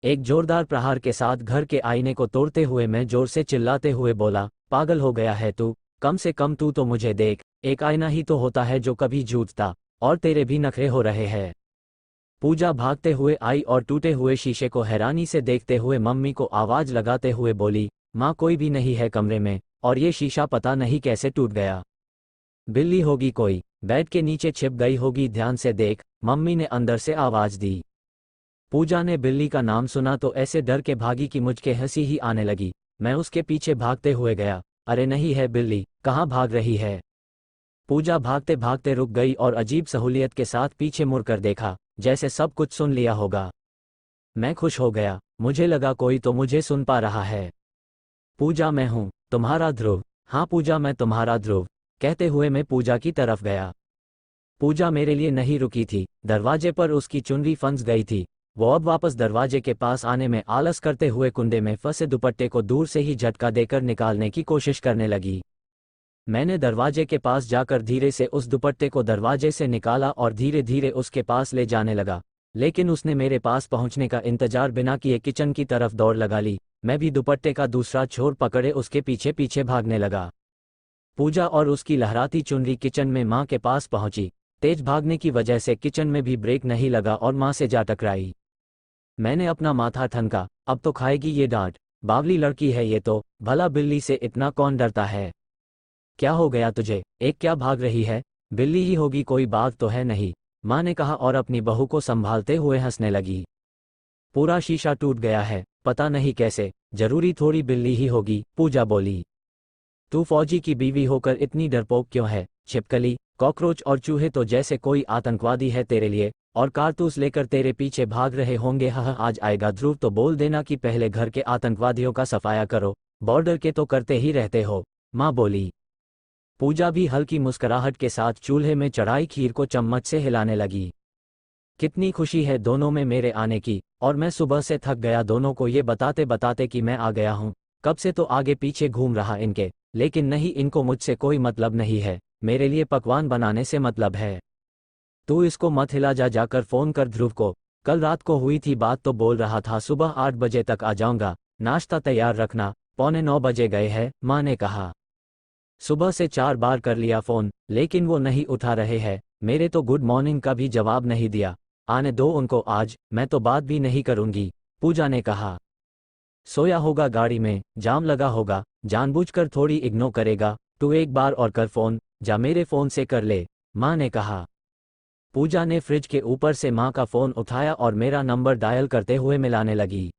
एक जोरदार प्रहार के साथ घर के आईने को तोड़ते हुए मैं जोर से चिल्लाते हुए बोला, पागल हो गया है तू? कम से कम तू तो मुझे देख, एक आईना ही तो होता है जो कभी जूझता, और तेरे भी नखरे हो रहे हैं। पूजा भागते हुए आई और टूटे हुए शीशे को हैरानी से देखते हुए मम्मी को आवाज लगाते हुए बोली, माँ कोई भी नहीं है कमरे में, और ये शीशा पता नहीं कैसे टूट गया। बिल्ली होगी कोई, बेड के नीचे छिप गई होगी, ध्यान से देख, मम्मी ने अंदर से आवाज दी। पूजा ने बिल्ली का नाम सुना तो ऐसे डर के भागी कि मुझके हंसी ही आने लगी। मैं उसके पीछे भागते हुए गया। अरे नहीं है बिल्ली, कहाँ भाग रही है? पूजा भागते भागते रुक गई और अजीब सहूलियत के साथ पीछे मुड़कर देखा, जैसे सब कुछ सुन लिया होगा। मैं खुश हो गया, मुझे लगा कोई तो मुझे सुन पा रहा है। पूजा मैं हूँ, तुम्हारा ध्रुव। हाँ पूजा मैं तुम्हारा ध्रुव, कहते हुए मैं पूजा की तरफ गया। पूजा मेरे लिए नहीं रुकी थी, दरवाजे पर उसकी चुनरी फंस गई थी। वो अब वापस दरवाजे के पास आने में आलस करते हुए कुंडे में फंसे दुपट्टे को दूर से ही झटका देकर निकालने की कोशिश करने लगी। मैंने दरवाजे के पास जाकर धीरे से उस दुपट्टे को दरवाजे से निकाला और धीरे धीरे उसके पास ले जाने लगा, लेकिन उसने मेरे पास पहुंचने का इंतजार बिना किए किचन की तरफ दौड़ लगा ली। मैं भी दुपट्टे का दूसरा छोर पकड़े उसके पीछे पीछे भागने लगा। पूजा और उसकी लहराती चुनरी किचन में माँ के पास पहुंची। तेज भागने की वजह से किचन में भी ब्रेक नहीं लगा और माँ से जा टकराई। मैंने अपना माथा ठनका, अब तो खाएगी ये डांट, बावली लड़की है ये तो, भला बिल्ली से इतना कौन डरता है? क्या हो गया तुझे, एक क्या भाग रही है? बिल्ली ही होगी कोई, बाघ तो है नहीं, माँ ने कहा और अपनी बहू को संभालते हुए हंसने लगी। पूरा शीशा टूट गया है, पता नहीं कैसे, जरूरी थोड़ी बिल्ली ही होगी, पूजा बोली। तू फौजी की बीवी होकर इतनी डरपोक क्यों है? छिपकली, कॉकरोच और चूहे तो जैसे कोई आतंकवादी है तेरे लिए, और कारतूस लेकर तेरे पीछे भाग रहे होंगे। हाँ आज आएगा ध्रुव तो बोल देना कि पहले घर के आतंकवादियों का सफाया करो, बॉर्डर के तो करते ही रहते हो, माँ बोली। पूजा भी हल्की मुस्कुराहट के साथ चूल्हे में चढ़ाई खीर को चम्मच से हिलाने लगी। कितनी खुशी है दोनों में मेरे आने की, और मैं सुबह से थक गया दोनों को ये बताते बताते कि मैं आ गया हूँ। कब से तो आगे पीछे घूम रहा इनके, लेकिन नहीं, इनको मुझसे कोई मतलब नहीं है, मेरे लिए पकवान बनाने से मतलब है। तू इसको मत हिला, जा जाकर फोन कर ध्रुव को। कल रात को हुई थी बात तो बोल रहा था सुबह 8 बजे तक आ जाऊंगा, नाश्ता तैयार रखना। 8:45 बजे गए हैं, माँ ने कहा। सुबह से 4 बार कर लिया फोन, लेकिन वो नहीं उठा रहे हैं। मेरे तो गुड मॉर्निंग का भी जवाब नहीं दिया। आने दो उनको आज, मैं तो बात भी नहीं करूंगी, पूजा ने कहा। सोया होगा गाड़ी में, जाम लगा होगा, जानबूझकर थोड़ी इग्नोर करेगा। तू एक बार और कर फोन, जा मेरे फोन से कर ले, माँ ने कहा। पूजा ने फ्रिज के ऊपर से माँ का फोन उठाया और मेरा नंबर डायल करते हुए मिलाने लगी।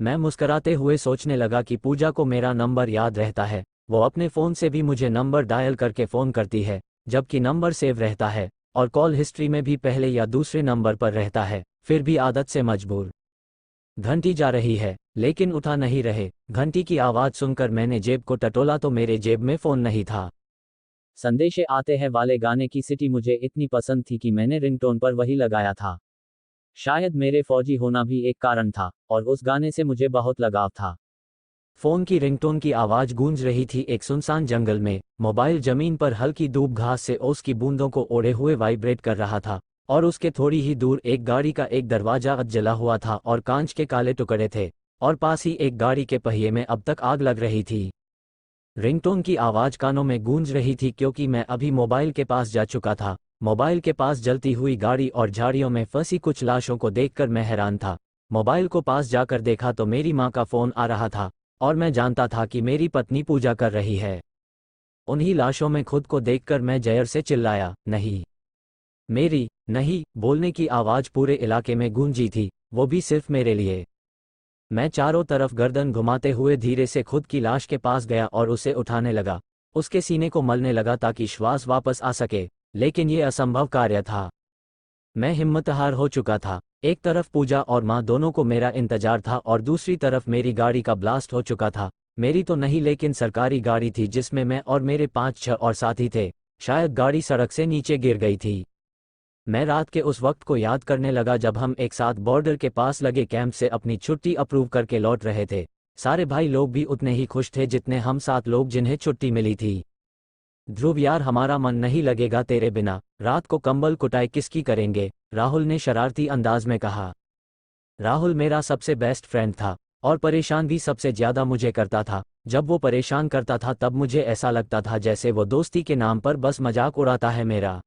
मैं मुस्कुराते हुए सोचने लगा कि पूजा को मेरा नंबर याद रहता है, वो अपने फ़ोन से भी मुझे नंबर डायल करके फ़ोन करती है, जबकि नंबर सेव रहता है और कॉल हिस्ट्री में भी पहले या दूसरे नंबर पर रहता है, फिर भी आदत से मजबूर। घंटी जा रही है, लेकिन उठा नहीं रहे। घंटी की आवाज़ सुनकर मैंने जेब को टटोला तो मेरे जेब में फ़ोन नहीं था। संदेशे आते हैं वाले गाने की सिटी मुझे इतनी पसंद थी कि मैंने रिंगटोन पर वही लगाया था। शायद मेरे फौजी होना भी एक कारण था, और उस गाने से मुझे बहुत लगाव था। फोन की रिंगटोन की आवाज गूंज रही थी एक सुनसान जंगल में। मोबाइल जमीन पर हल्की धूप घास से ओस की बूंदों को ओढ़े हुए वाइब्रेट कर रहा था, और उसके थोड़ी ही दूर एक गाड़ी का एक दरवाजा जला हुआ था और कांच के काले टुकड़े थे, और पास ही एक गाड़ी के पहिए में अब तक आग लग रही थी। रिंगटोन की आवाज कानों में गूंज रही थी क्योंकि मैं अभी मोबाइल के पास जा चुका था। मोबाइल के पास जलती हुई गाड़ी और झाड़ियों में फंसी कुछ लाशों को देखकर मैं हैरान था। मोबाइल को पास जाकर देखा तो मेरी माँ का फोन आ रहा था, और मैं जानता था कि मेरी पत्नी पूजा कर रही है। उन्हीं लाशों में खुद को देखकर मैं जयर से चिल्लाया, नहीं मेरी, नहीं। बोलने की आवाज पूरे इलाके में गूंजी थी, वो भी सिर्फ मेरे लिए। मैं चारों तरफ गर्दन घुमाते हुए धीरे से खुद की लाश के पास गया और उसे उठाने लगा, उसके सीने को मलने लगा ताकि श्वास वापस आ सके, लेकिन ये असंभव कार्य था। मैं हिम्मतहार हो चुका था। एक तरफ पूजा और माँ दोनों को मेरा इंतजार था और दूसरी तरफ मेरी गाड़ी का ब्लास्ट हो चुका था। मेरी तो नहीं, लेकिन सरकारी गाड़ी थी जिसमें मैं और मेरे 5-6 और साथी थे। शायद गाड़ी सड़क से नीचे गिर गई थी। मैं रात के उस वक्त को याद करने लगा जब हम एक साथ बॉर्डर के पास लगे कैंप से अपनी छुट्टी अप्रूव करके लौट रहे थे। सारे भाई लोग भी उतने ही खुश थे जितने हम 7 लोग जिन्हें छुट्टी मिली थी। ध्रुव यार, हमारा मन नहीं लगेगा तेरे बिना, रात को कंबल कुटाई किसकी करेंगे, राहुल ने शरारती अंदाज में कहा। राहुल मेरा सबसे बेस्ट फ्रेंड था और परेशान भी सबसे ज़्यादा मुझे करता था। जब वो परेशान करता था तब मुझे ऐसा लगता था जैसे वो दोस्ती के नाम पर बस मजाक उड़ाता है मेरा।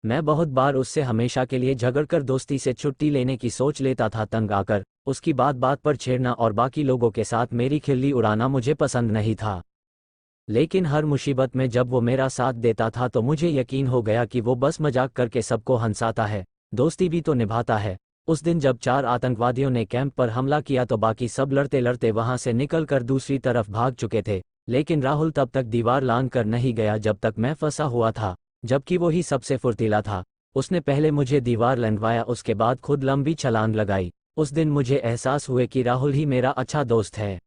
मैं बहुत बार उससे हमेशा के लिए झगड़कर दोस्ती से छुट्टी लेने की सोच लेता था। तंग आकर उसकी बात बात पर छेड़ना और बाकी लोगों के साथ मेरी खिल्ली उड़ाना मुझे पसंद नहीं था। लेकिन हर मुसीबत में जब वो मेरा साथ देता था तो मुझे यकीन हो गया कि वो बस मजाक करके सबको हंसाता है, दोस्ती भी तो निभाता है। उस दिन जब 4 आतंकवादियों ने कैंप पर हमला किया तो बाकी सब लड़ते लड़ते वहां से निकलकर दूसरी तरफ भाग चुके थे, लेकिन राहुल तब तक दीवार लांघ कर नहीं गया जब तक मैं फंसा हुआ था, जबकि वो ही सबसे फुर्तीला था। उसने पहले मुझे दीवार लंघवाया, उसके बाद खुद लंबी छलांग लगाई। उस दिन मुझे एहसास हुए कि राहुल ही मेरा अच्छा दोस्त है।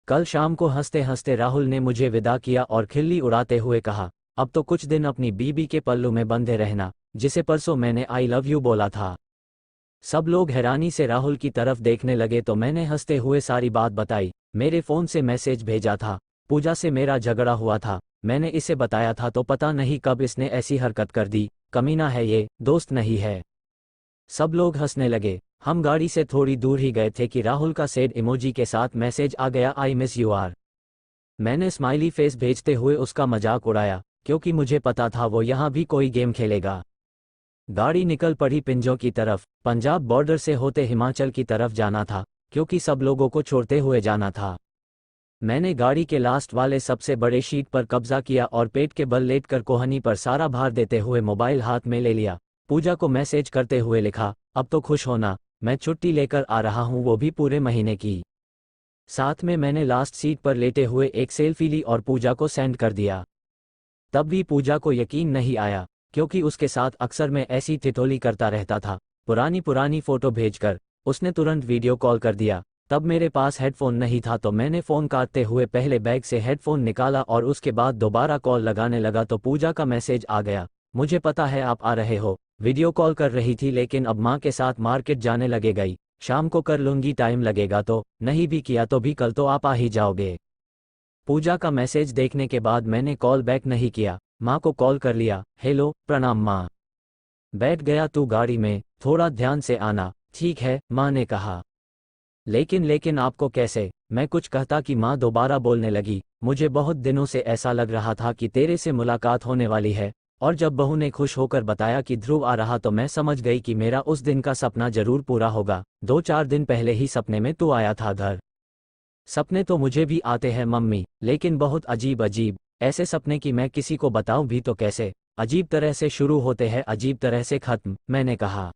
कल शाम को हंसते हंसते राहुल ने मुझे विदा किया और खिल्ली उड़ाते हुए कहा, अब तो कुछ दिन अपनी बीबी के पल्लू में बंधे रहना, जिसे परसों मैंने आई लव यू बोला था। सब लोग हैरानी से राहुल की तरफ देखने लगे तो मैंने हंसते हुए सारी बात बताई। मेरे फ़ोन से मैसेज भेजा था, पूजा से मेरा झगड़ा हुआ था, मैंने इसे बताया था तो पता नहीं कब इसने ऐसी हरकत कर दी, कमीना है ये, दोस्त नहीं है। सब लोग हंसने लगे। हम गाड़ी से थोड़ी दूर ही गए थे कि राहुल का सैड इमोजी के साथ मैसेज आ गया, आई मिस यू आर। मैंने स्माइली फेस भेजते हुए उसका मजाक उड़ाया, क्योंकि मुझे पता था वो यहाँ भी कोई गेम खेलेगा। गाड़ी निकल पड़ी पिंजों की तरफ। पंजाब बॉर्डर से होते हिमाचल की तरफ जाना था, क्योंकि सब लोगों को छोड़ते हुए जाना था। मैंने गाड़ी के लास्ट वाले सबसे बड़े शीट पर कब्जा किया और पेट के बल लेटकर कोहनी पर सारा भार देते हुए मोबाइल हाथ में ले लिया। पूजा को मैसेज करते हुए लिखा, अब तो खुश होना, मैं छुट्टी लेकर आ रहा हूँ, वो भी पूरे महीने की। साथ में मैंने लास्ट सीट पर लेटे हुए एक सेल्फी ली और पूजा को सेंड कर दिया। तब भी पूजा को यकीन नहीं आया, क्योंकि उसके साथ अक्सर मैं ऐसी ठिठोली करता रहता था। पुरानी पुरानी फ़ोटो भेजकर उसने तुरंत वीडियो कॉल कर दिया। तब मेरे पास हेडफोन नहीं था तो मैंने फ़ोन काटते हुए पहले बैग से हेडफोन निकाला और उसके बाद दोबारा कॉल लगाने लगा तो पूजा का मैसेज आ गया, मुझे पता है आप आ रहे हो। वीडियो कॉल कर रही थी लेकिन अब माँ के साथ मार्केट जाने लगे गई, शाम को कर लूँगी, टाइम लगेगा तो, नहीं भी किया तो भी कल तो आप आ ही जाओगे। पूजा का मैसेज देखने के बाद मैंने कॉल बैक नहीं किया, माँ को कॉल कर लिया, हेलो प्रणाम माँ। बैठ गया तू गाड़ी में, थोड़ा ध्यान से आना, ठीक है, माँ ने कहा। लेकिन आपको कैसे, मैं कुछ कहता कि माँ दोबारा बोलने लगी, मुझे बहुत दिनों से ऐसा लग रहा था कि तेरे से मुलाकात होने वाली है। और जब बहू ने खुश होकर बताया कि ध्रुव आ रहा तो मैं समझ गई कि मेरा उस दिन का सपना जरूर पूरा होगा। 2-4 दिन पहले ही सपने में तू आया था घर। सपने तो मुझे भी आते हैं मम्मी, लेकिन बहुत अजीब अजीब, ऐसे सपने कि मैं किसी को बताऊं भी तो कैसे। अजीब तरह से शुरू होते हैं, अजीब तरह से खत्म, मैंने कहा।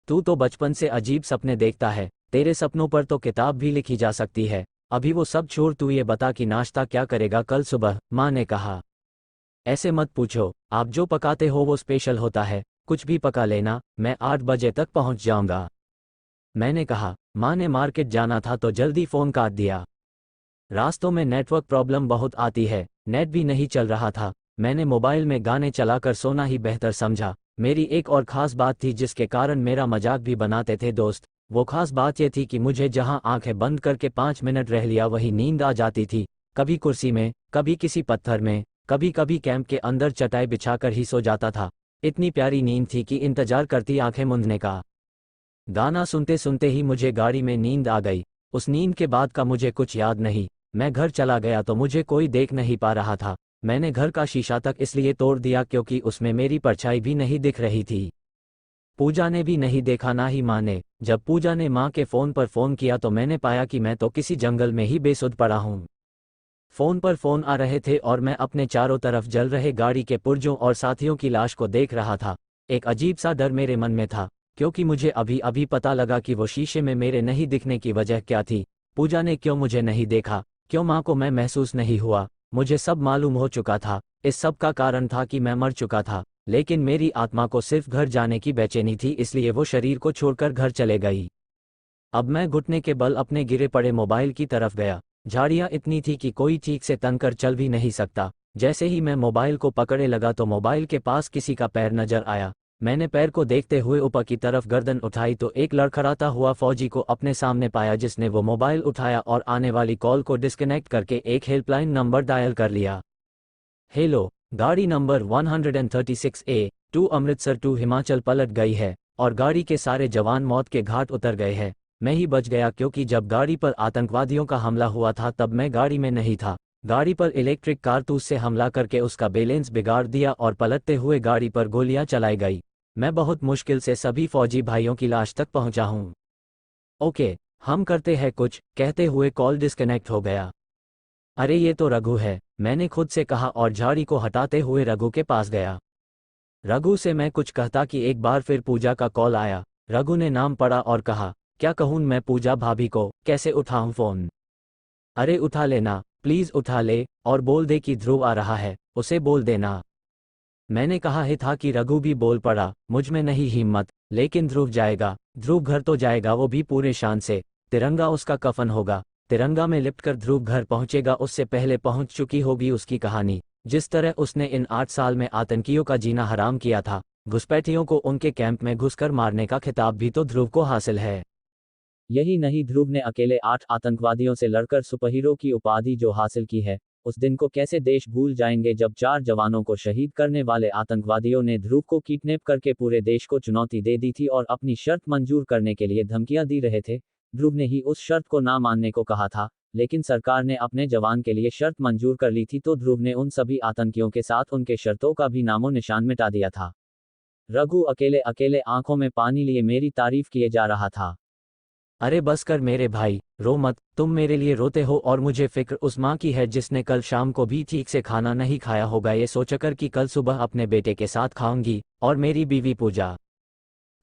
तू तो बचपन से अजीब सपने देखता है, तेरे सपनों पर तो किताब भी लिखी जा सकती है। अभी वो सब छोड़, तू ये बता कि नाश्ता क्या करेगा कल सुबह, माँ ने कहा। ऐसे मत पूछो, आप जो पकाते हो वो स्पेशल होता है, कुछ भी पका लेना, मैं 8 बजे तक पहुँच जाऊँगा, मैंने कहा। माँ ने मार्केट जाना था तो जल्दी फ़ोन काट दिया। रास्तों में नेटवर्क प्रॉब्लम बहुत आती है, नेट भी नहीं चल रहा था। मैंने मोबाइल में गाने चलाकर सोना ही बेहतर समझा। मेरी एक और ख़ास बात थी जिसके कारण मेरा मजाक भी बनाते थे दोस्त। वो ख़ास बात ये थी कि मुझे जहां आंखें बंद करके 5 मिनट रह लिया वहीं नींद आ जाती थी। कभी कुर्सी में, कभी किसी पत्थर में, कभी कभी कैंप के अंदर चटाई बिछाकर ही सो जाता था। इतनी प्यारी नींद थी कि इंतजार करती आंखें मूंदने का। गाना सुनते सुनते ही मुझे गाड़ी में नींद आ गई। उस नींद के बाद का मुझे कुछ याद नहीं। मैं घर चला गया तो मुझे कोई देख नहीं पा रहा था। मैंने घर का शीशा तक इसलिए तोड़ दिया क्योंकि उसमें मेरी परछाई भी नहीं दिख रही थी। पूजा ने भी नहीं देखा, ना ही माँ ने। जब पूजा ने माँ के फ़ोन पर फ़ोन किया तो मैंने पाया कि मैं तो किसी जंगल में ही बेसुध पड़ा हूँ। फ़ोन पर फ़ोन आ रहे थे और मैं अपने चारों तरफ जल रहे गाड़ी के पुर्जों और साथियों की लाश को देख रहा था। एक अजीब सा डर मेरे मन में था, क्योंकि मुझे अभी अभी पता लगा कि वो शीशे में मेरे नहीं दिखने की वजह क्या थी। पूजा ने क्यों मुझे नहीं देखा, क्यों माँ को मैं महसूस नहीं हुआ, मुझे सब मालूम हो चुका था। इस सब का कारण था कि मैं मर चुका था, लेकिन मेरी आत्मा को सिर्फ घर जाने की बेचैनी थी, इसलिए वो शरीर को छोड़कर घर चले गई। अब मैं घुटने के बल अपने गिरे पड़े मोबाइल की तरफ गया। झाड़ियाँ इतनी थी कि कोई ठीक से तन कर चल भी नहीं सकता। जैसे ही मैं मोबाइल को पकड़े लगा तो मोबाइल के पास किसी का पैर नजर आया। मैंने पैर को देखते हुए ऊपर की तरफ गर्दन उठाई तो एक लड़खड़ाता हुआ फौजी को अपने सामने पाया, जिसने वो मोबाइल उठाया और आने वाली कॉल को डिस्कनेक्ट करके एक हेल्पलाइन नंबर डायल कर लिया। हेलो, गाड़ी number 136A 2 Amritsar to Himachal पलट गई है, और गाड़ी के सारे जवान मौत के घाट उतर गए हैं। मैं ही बच गया क्योंकि जब गाड़ी पर आतंकवादियों का हमला हुआ था तब मैं गाड़ी में नहीं था। गाड़ी पर इलेक्ट्रिक कारतूस से हमला करके उसका बैलेंस बिगाड़ दिया और पलटते हुए गाड़ी पर गोलियां चलाई गई। मैं बहुत मुश्किल से सभी फौजी भाइयों की लाश तक पहुंचा हूं। ओके, हम करते हैं कुछ, कहते हुए कॉल डिस्कनेक्ट हो गया। अरे ये तो रघु है, मैंने खुद से कहा और झाड़ी को हटाते हुए रघु के पास गया। रघु से मैं कुछ कहता कि एक बार फिर पूजा का कॉल आया। रघु ने नाम पढ़ा और कहा, क्या कहूँ मैं पूजा भाभी को, कैसे उठाऊं फोन? अरे उठा लेना, प्लीज उठा ले, और बोल दे कि ध्रुव आ रहा है, उसे बोल देना। मैंने कहा ही था कि रघु भी बोल पड़ा, मुझ में नहीं हिम्मत, लेकिन ध्रुव जाएगा। ध्रुव घर तो जाएगा, वो भी पूरे शान से। तिरंगा उसका कफन होगा, तिरंगा में लिपटकर ध्रुव घर पहुंचेगा। उससे पहले पहुंच चुकी होगी उसकी कहानी। जिस तरह उसने इन 8 साल में आतंकियों का जीना हराम किया था, घुसपैठियों को उनके कैंप में घुसकर मारने का खिताब भी तो ध्रुव को हासिल है। यही नहीं, ध्रुव ने अकेले 8 आतंकवादियों से लड़कर सुपरहीरो की उपाधि जो हासिल की है, उस दिन को कैसे देश भूल जाएंगे जब 4 जवानों को शहीद करने वाले आतंकवादियों ने ध्रुव को किडनैप करके पूरे देश को चुनौती दे दी थी और अपनी शर्त मंजूर करने के लिए धमकियां दी रहे थे। ध्रुव ने ही उस शर्त को ना मानने को कहा था, लेकिन सरकार ने अपने जवान के लिए शर्त मंजूर कर ली थी, तो ध्रुव ने उन सभी आतंकियों के साथ उनके शर्तों का भी नामो निशान मिटा दिया था। रघु अकेले अकेले आंखों में पानी लिए मेरी तारीफ किए जा रहा था। अरे बस कर मेरे भाई, रो मत, तुम मेरे लिए रोते हो और मुझे फिक्र उस माँ की है जिसने कल शाम को भी ठीक से खाना नहीं खाया होगा ये सोचकर कि कल सुबह अपने बेटे के साथ खाऊंगी। और मेरी बीवी पूजा,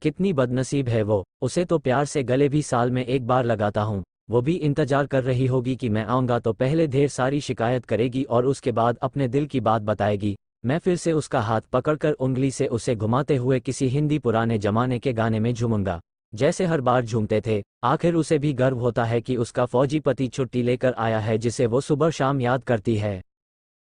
कितनी बदनसीब है वो, उसे तो प्यार से गले भी साल में एक बार लगाता हूँ। वो भी इंतजार कर रही होगी कि मैं आऊँगा तो पहले ढेर सारी शिकायत करेगी और उसके बाद अपने दिल की बात बताएगी। मैं फिर से उसका हाथ पकड़कर उंगली से उसे घुमाते हुए किसी हिंदी पुराने जमाने के गाने में झूमूंगा, जैसे हर बार झूमते थे। आखिर उसे भी गर्व होता है कि उसका फौजी पति छुट्टी लेकर आया है जिसे वो सुबह शाम याद करती है।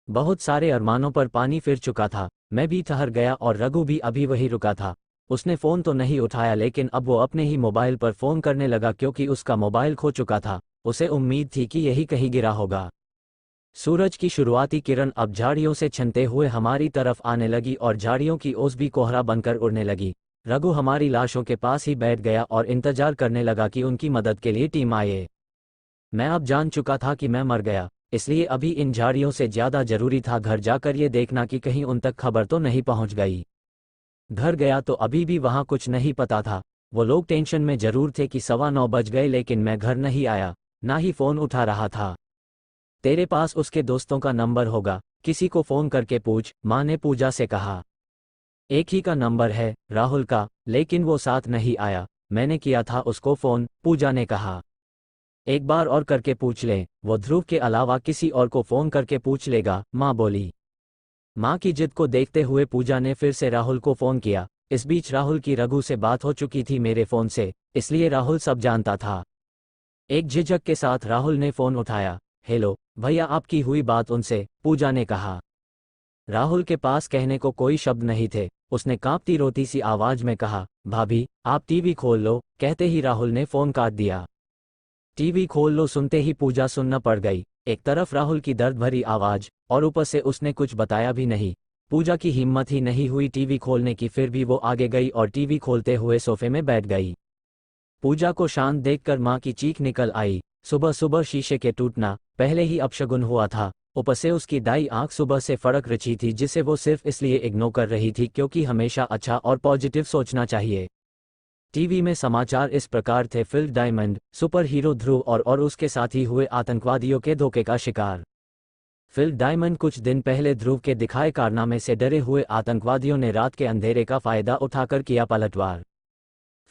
बहुत सारे अरमानों पर पानी फिर चुका था। मैं भी ठहर गया और रघु भी अभी वही रुका था। उसने फ़ोन तो नहीं उठाया, लेकिन अब वो अपने ही मोबाइल पर फ़ोन करने लगा क्योंकि उसका मोबाइल खो चुका था। उसे उम्मीद थी कि यही कहीं गिरा होगा। सूरज की शुरुआती किरण अब झाड़ियों से छनते हुए हमारी तरफ आने लगी और झाड़ियों की ओस भी कोहरा बनकर उड़ने लगी। रघु हमारी लाशों के पास ही बैठ गया और इंतजार करने लगा कि उनकी मदद के लिए टीम आए। मैं अब जान चुका था कि मैं मर गया, इसलिए अभी इन झाड़ियों से ज्यादा जरूरी था घर जाकर ये देखना कि कहीं उन तक खबर तो नहीं पहुंच गई। घर गया तो अभी भी वहां कुछ नहीं पता था। वो लोग टेंशन में जरूर थे कि 9:15 बज गए, लेकिन मैं घर नहीं आया, ना ही फोन उठा रहा था। तेरे पास उसके दोस्तों का नंबर होगा, किसी को फोन करके पूछ, माँ ने पूजा से कहा। एक ही का नंबर है, राहुल का, लेकिन वो साथ नहीं आया। मैंने किया था उसको फोन, पूजा ने कहा। एक बार और करके पूछ लें, वो ध्रुव के अलावा किसी और को फोन करके पूछ लेगा, माँ बोली। माँ की जिद को देखते हुए पूजा ने फिर से राहुल को फोन किया। इस बीच राहुल की रघु से बात हो चुकी थी मेरे फोन से, इसलिए राहुल सब जानता था। एक झिझक के साथ राहुल ने फोन उठाया। हेलो भैया, आपकी हुई बात उनसे? पूजा ने कहा। राहुल के पास कहने को कोई शब्द नहीं थे। उसने कांपती रोती सी आवाज में कहा, भाभी आप टीवी खोल लो। कहते ही राहुल ने फोन काट दिया। टीवी खोल लो सुनते ही पूजा सुनना पड़ गई। एक तरफ राहुल की दर्द भरी आवाज और ऊपर से उसने कुछ बताया भी नहीं। पूजा की हिम्मत ही नहीं हुई टीवी खोलने की, फिर भी वो आगे गई और टीवी खोलते हुए सोफे में बैठ गई। पूजा को शांत देखकर माँ की चीख निकल आई। सुबह सुबह शीशे के टूटना पहले ही अपशगुन हुआ था, ऊपर से उसकी दाई आंख सुबह से फड़क रची थी जिसे वो सिर्फ इसलिए इग्नोर कर रही थी क्योंकि हमेशा अच्छा और पॉजिटिव सोचना चाहिए। टीवी में समाचार इस प्रकार थे, फिल्ड डायमंड, सुपर हीरो ध्रुव और उसके साथी हुए आतंकवादियों के धोखे का शिकार। फिल्ड डायमंड कुछ दिन पहले ध्रुव के दिखाए कारनामे से डरे हुए आतंकवादियों ने रात के अंधेरे का फायदा उठाकर किया पलटवार।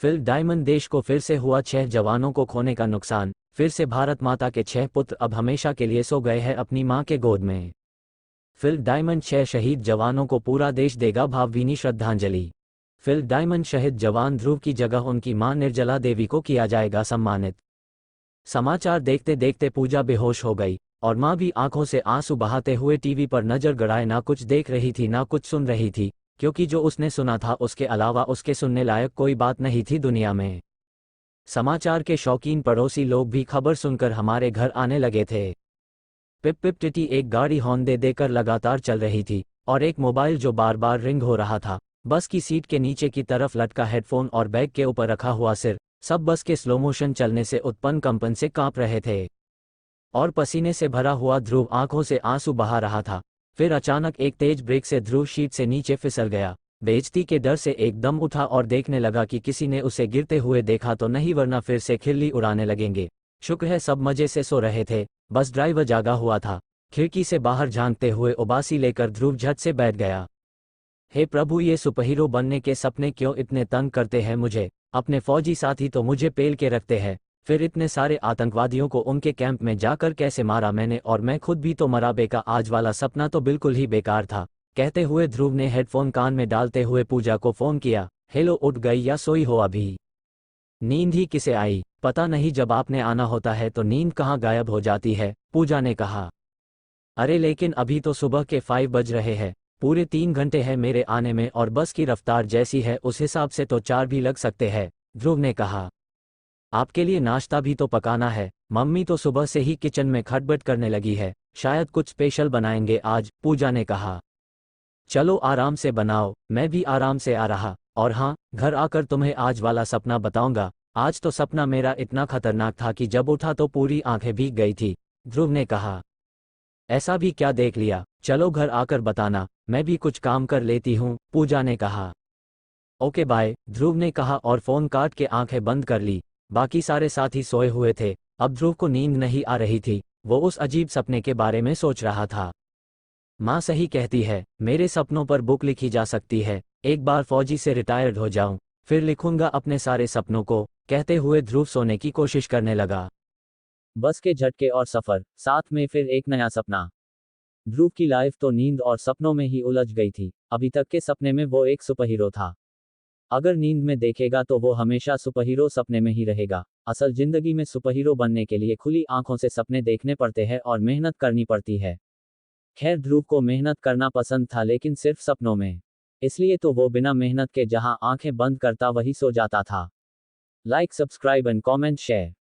फिल्ड डायमंड देश को फिर से हुआ 6 जवानों को खोने का नुकसान, फिर से भारत माता के 6 पुत्र अब हमेशा के लिए सो गए हैं अपनी मां के गोद में। फिल्ड डायमंड 6 शहीद जवानों को पूरा देश देगा भावभीनी श्रद्धांजलि। फिल्ड डायमंड शहीद जवान ध्रुव की जगह उनकी मां निर्जला देवी को किया जाएगा सम्मानित। समाचार देखते देखते पूजा बेहोश हो गई और मां भी आंखों से आंसू बहाते हुए टीवी पर नजर गड़ाए ना कुछ देख रही थी ना कुछ सुन रही थी, क्योंकि जो उसने सुना था उसके अलावा उसके सुनने लायक कोई बात नहीं थी दुनिया में। समाचार के शौकीन पड़ोसी लोग भी खबर सुनकर हमारे घर आने लगे थे। पिप पिप टिटी एक गाड़ी हॉर्न दे देकर लगातार चल रही थी और एक मोबाइल जो बार बार रिंग हो रहा था। बस की सीट के नीचे की तरफ लटका हेडफोन और बैग के ऊपर रखा हुआ सिर, सब बस के स्लो मोशन चलने से उत्पन्न कंपन से कांप रहे थे। और पसीने से भरा हुआ ध्रुव आंखों से आंसू बहा रहा था। फिर अचानक एक तेज ब्रेक से ध्रुव शीट से नीचे फिसल गया। बेइज्जती के डर से एकदम उठा और देखने लगा कि किसी ने उसे गिरते हुए देखा तो नहीं, वरना फिर से खिल्ली उड़ाने लगेंगे। शुक्र है सब मजे से सो रहे थे, बस ड्राइवर जागा हुआ था। खिड़की से बाहर झांकते हुए उबासी लेकर ध्रुव झट से बैठ गया। हे प्रभु, ये सुपरहीरो बनने के सपने क्यों इतने तंग करते हैं मुझे। अपने फौजी साथी तो मुझे पेल के रखते हैं, फिर इतने सारे आतंकवादियों को उनके कैंप में जाकर कैसे मारा मैंने, और मैं खुद भी तो मरा। बेका, आज वाला सपना तो बिल्कुल ही बेकार था। कहते हुए ध्रुव ने हेडफोन कान में डालते हुए पूजा को फोन किया। हेलो, उठ गई या सोई हो अभी? नींद ही किसे आई, पता नहीं, जब आपने आना होता है तो नींद कहाँ गायब हो जाती है, पूजा ने कहा। अरे लेकिन अभी तो सुबह के 5 बज रहे हैं, पूरे 3 घंटे हैं मेरे आने में, और बस की रफ्तार जैसी है उस हिसाब से तो 4 भी लग सकते हैं, ध्रुव ने कहा। आपके लिए नाश्ता भी तो पकाना है, मम्मी तो सुबह से ही किचन में खटबट करने लगी है, शायद कुछ स्पेशल बनाएंगे आज, पूजा ने कहा। चलो आराम से बनाओ, मैं भी आराम से आ रहा। और हाँ, घर आकर तुम्हें आज वाला सपना बताऊंगा। आज तो सपना मेरा इतना खतरनाक था कि जब उठा तो पूरी आंखें भीग गई थी, ध्रुव ने कहा। ऐसा भी क्या देख लिया, चलो घर आकर बताना, मैं भी कुछ काम कर लेती हूँ, पूजा ने कहा। ओके बाय, ध्रुव ने कहा और फोन काट के आंखें बंद कर ली। बाकी सारे साथी सोए हुए थे, अब ध्रुव को नींद नहीं आ रही थी, वो उस अजीब सपने के बारे में सोच रहा था। माँ सही कहती है, मेरे सपनों पर बुक लिखी जा सकती है, एक बार फौजी से रिटायर्ड हो जाऊं, फिर लिखूंगा अपने सारे सपनों को, कहते हुए ध्रुव सोने की कोशिश करने लगा। बस के झटके और सफर, साथ में फिर एक नया सपना। ध्रुव की लाइफ तो नींद और सपनों में ही उलझ गई थी। अभी तक के सपने में वो एक सुपरहीरो था, अगर नींद में देखेगा तो वो हमेशा सुपरहीरो सपने में ही रहेगा। असल जिंदगी में सुपरहीरो बनने के लिए खुली आंखों से सपने देखने पड़ते हैं और मेहनत करनी पड़ती है। खैर, ध्रुव को मेहनत करना पसंद था, लेकिन सिर्फ सपनों में, इसलिए तो वो बिना मेहनत के जहां आंखें बंद करता वही सो जाता था। Like, subscribe and comment share.